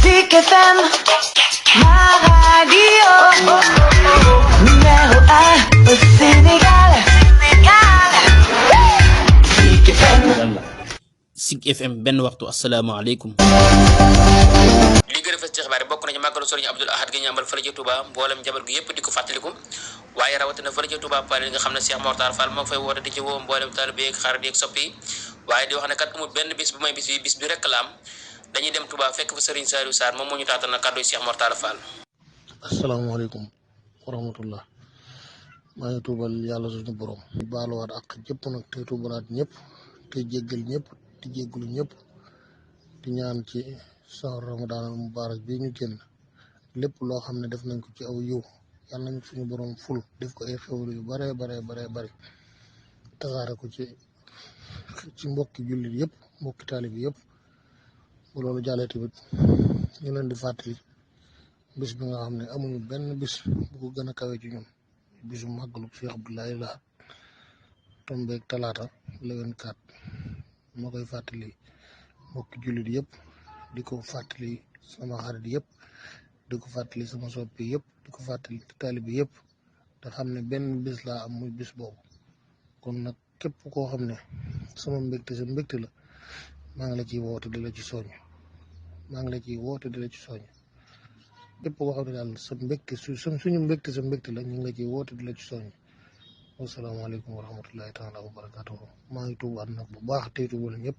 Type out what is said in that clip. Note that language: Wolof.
Zik FM, ma radio, numéro 1 au Sénégal. Zik FM. Zik FM benn waxtu asalaamaaleykum. li gën a fës ci xibaar yi bokk nañu màggalu Sëriñ Abdul Ahad gi ñu amal fële ca Touba mboolem njaboot gi yëpp di ko fàttaliku waaye rawatina fële ca Touba Palais nga xam ne Cheikh Mortar Fall moo fay woote di ci woo mboolem taalibe yeeg xarit yeeg soppi waaye di wax ne kat amul benn bis bu may bis bi rekk la am dañuy dem Touba fekk fa Serigne Saliou Sarr moom moo ñu taatal na kàddu Cheikh Mortar Fall. asalaamaaleykum wa rahmatullah maa ngi tuubal yàlla suñu borom di baaluwaat ak ñëpp nag te tuubalaat ñëpp te jéggal ñëpp di jéggalu ñëpp di ñaan ci sahar ramadan al mubarak bi ñu génn lépp loo xam ne def nañ ko ci aw yiw yàlla nañ suñu borom ful def ko ay xewlu yu bare tasaare ko ci mbokki jullit yëpp mbokki taalib yëpp bu loolu jàllee tamit ñu leen di fàttali bis bi nga xam ne amuñu benn bis bu ko gën a kawe ci ñun bisu màggalu Cheikh Abdoulaye Lahad tombeeg talaata le 24 moo koy fàttali mbokki jullit yëpp di ko fàttali sama xarit yëpp di ko fàttali sama soppi yëpp di ko fàttali taalibe yëpp te xam ne benn bis laa am muy bis boobu kon nag képp koo xam ne sama mbégte sa mbégte la maa ngi la ciy woote di la ci soññ képp koo xam ne daal sa mbégte suñu mbégte sa mbégte la ñu ngi la ciy woote di la ci soññ wasalaamaaleykum wa rahmatullahi taala wa barakatuhu maa ngi tuubaat nag bu baax tey tuubal ñëpp